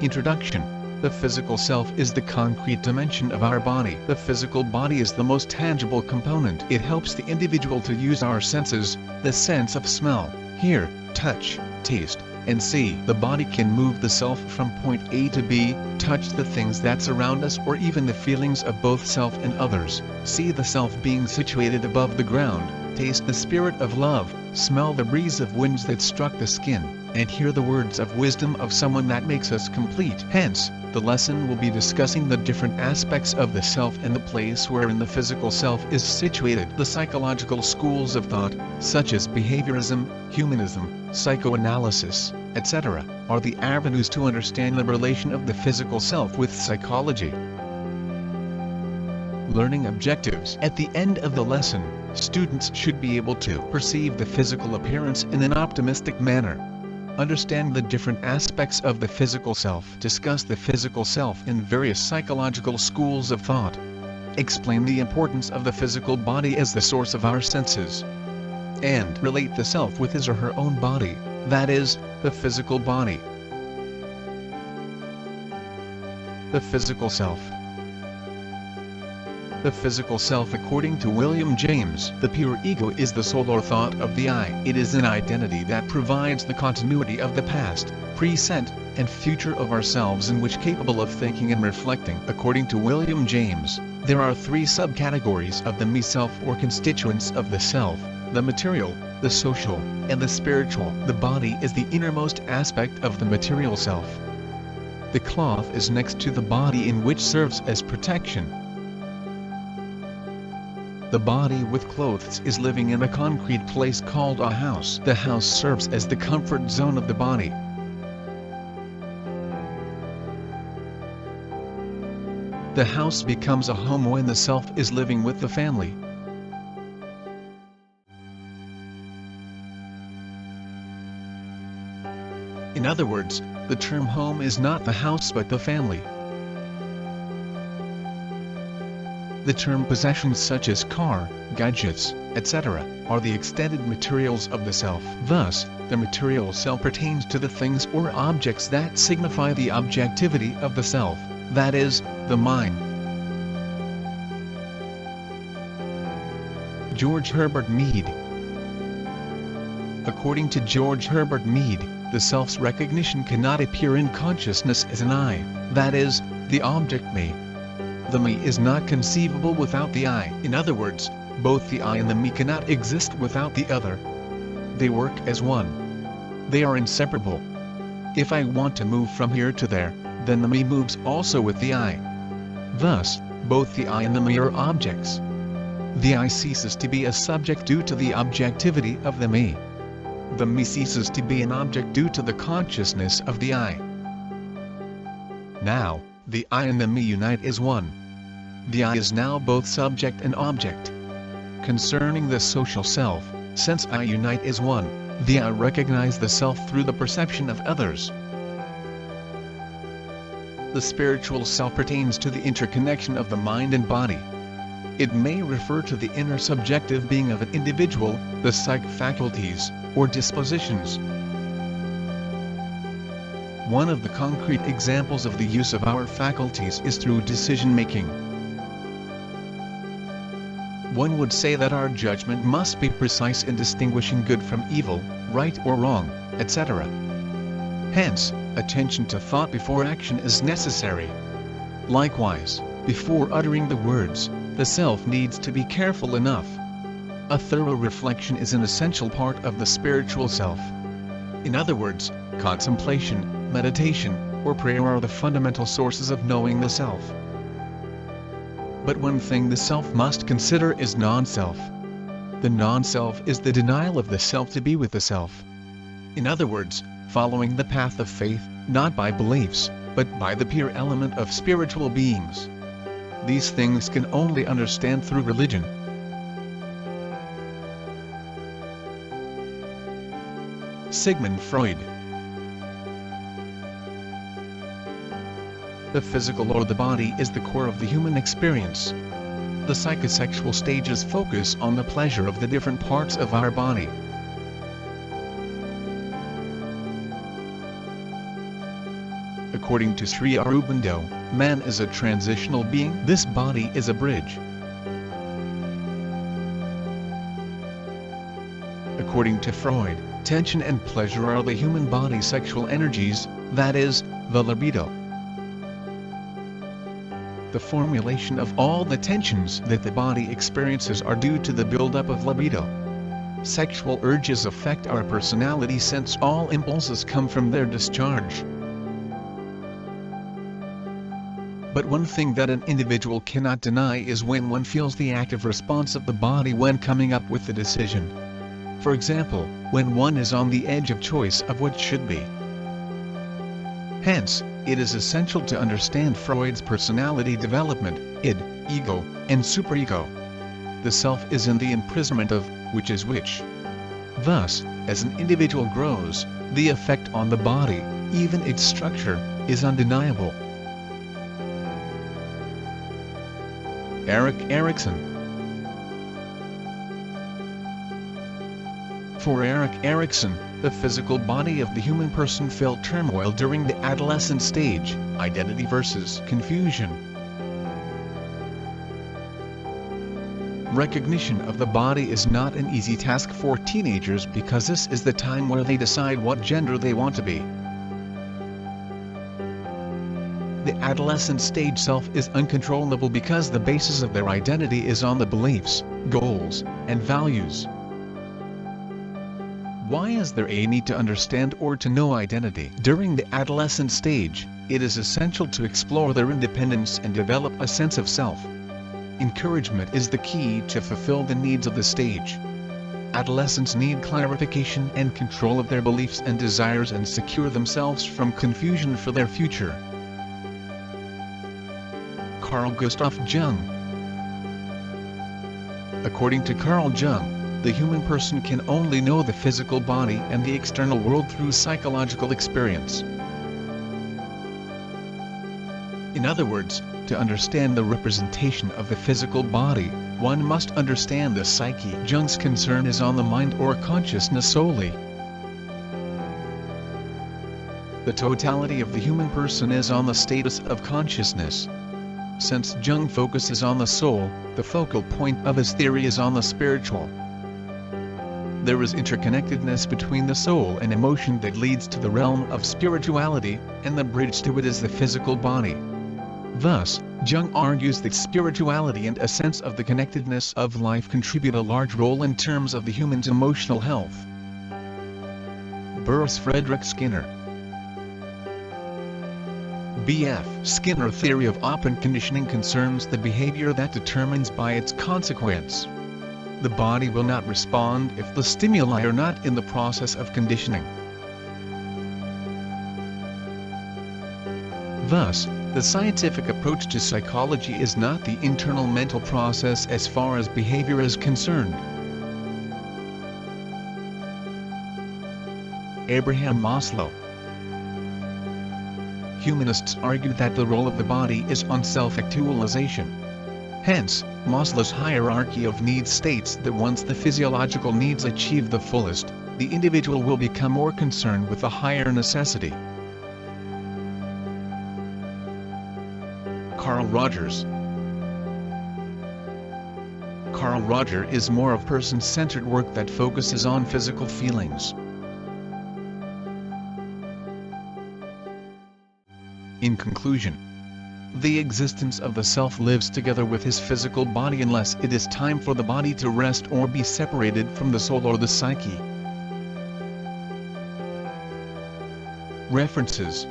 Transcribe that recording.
Introduction. The physical self is the concrete dimension of our body. The physical body is the most tangible component. It helps the individual to use our senses, the sense of smell, hear, touch, taste, and see. The body can move the self from point A to B, touch the things that surround us or even the feelings of both self and others, see the self being situated above the ground, taste the spirit of love, smell the breeze of winds that struck the skin, and hear the words of wisdom of someone that makes us complete. Hence, the lesson will be discussing the different aspects of the self and the place wherein the physical self is situated. The psychological schools of thought, such as behaviorism, humanism, psychoanalysis, etc., are the avenues to understand the relation of the physical self with psychology. Learning objectives. At the end of the lesson, students should be able to perceive the physical appearance in an optimistic manner, understand the different aspects of the physical self, discuss the physical self in various psychological schools of thought, explain the importance of the physical body as the source of our senses, and relate the self with his or her own body, that is, the physical body. The physical self. The physical self, according to William James, the pure ego is the soul or thought of the I. It is an identity that provides the continuity of the past, present, and future of ourselves, in which capable of thinking and reflecting. According to William James, there are three subcategories of the me-self or constituents of the self: the material, the social, and the spiritual. The body is the innermost aspect of the material self. The cloth is next to the body, in which serves as protection. The body with clothes is living in a concrete place called a house. The house serves as the comfort zone of the body. The house becomes a home when the self is living with the family. In other words, the term home is not the house but the family. The term possessions such as car, gadgets, etc., are the extended materials of the self. Thus, the material self pertains to the things or objects that signify the objectivity of the self, that is, the mind. George Herbert Mead. According to George Herbert Mead, the self's recognition cannot appear in consciousness as an I, that is, the object me. The me is not conceivable without the I. In other words, both the I and the me cannot exist without the other. They work as one. They are inseparable. If I want to move from here to there, then the me moves also with the I. Thus, both the I and the me are objects. The I ceases to be a subject due to the objectivity of the me. The me ceases to be an object due to the consciousness of the I. Now, the I and the me unite as one. The I is now both subject and object. Concerning the social self, since I unite as one, the I recognize the self through the perception of others. The spiritual self pertains to the interconnection of the mind and body. It may refer to the inner subjective being of an individual, the psych faculties, or dispositions. One of the concrete examples of the use of our faculties is through decision-making. One would say that our judgment must be precise in distinguishing good from evil, right or wrong, etc. Hence, attention to thought before action is necessary. Likewise, before uttering the words, the self needs to be careful enough. A thorough reflection is an essential part of the spiritual self. In other words, contemplation, meditation, or prayer are the fundamental sources of knowing the self. But one thing the self must consider is non-self. The non-self is the denial of the self to be with the self. In other words, following the path of faith, not by beliefs, but by the pure element of spiritual beings. These things can only understand through religion. Sigmund Freud. The physical or the body is the core of the human experience. The psychosexual stages focus on the pleasure of the different parts of our body. According to Sri Aurobindo, man is a transitional being. This body is a bridge. According to Freud, tension and pleasure are the human body's sexual energies, that is, the libido. The formulation of all the tensions that the body experiences are due to the buildup of libido. Sexual urges affect our personality since all impulses come from their discharge. But one thing that an individual cannot deny is when one feels the active response of the body when coming up with the decision. For example, when one is on the edge of choice of what should be. Hence, it is essential to understand Freud's personality development, id, ego, and superego. The self is in the imprisonment of which is which. Thus, as an individual grows, the effect on the body, even its structure, is undeniable. Erik Erikson. For Erik Erikson, the physical body of the human person felt turmoil during the adolescent stage, identity versus confusion. Recognition of the body is not an easy task for teenagers because this is the time where they decide what gender they want to be. The adolescent stage self is uncontrollable because the basis of their identity is on the beliefs, goals, and values. Why is there a need to understand or to know identity? During the adolescent stage, it is essential to explore their independence and develop a sense of self. Encouragement is the key to fulfill the needs of the stage. Adolescents need clarification and control of their beliefs and desires and secure themselves from confusion for their future. Carl Gustav Jung. According to Carl Jung, the human person can only know the physical body and the external world through psychological experience. In other words, to understand the representation of the physical body, one must understand the psyche. Jung's concern is on the mind or consciousness solely. The totality of the human person is on the status of consciousness. Since Jung focuses on the soul, the focal point of his theory is on the spiritual. There is interconnectedness between the soul and emotion that leads to the realm of spirituality, and the bridge to it is the physical body. Thus, Jung argues that spirituality and a sense of the connectedness of life contribute a large role in terms of the human's emotional health. Burroughs Frederick Skinner. B.F. Skinner theory of operant conditioning concerns the behavior that determines by its consequence. The body will not respond if the stimuli are not in the process of conditioning. Thus, the scientific approach to psychology is not the internal mental process as far as behavior is concerned. Abraham Maslow. Humanists argue that the role of the body is on self-actualization. Hence, Maslow's hierarchy of needs states that once the physiological needs achieve the fullest, the individual will become more concerned with the higher necessity. Carl Rogers. Carl Rogers is more of person-centered work that focuses on physical feelings. In conclusion, the existence of the self lives together with his physical body unless it is time for the body to rest or be separated from the soul or the psyche. References: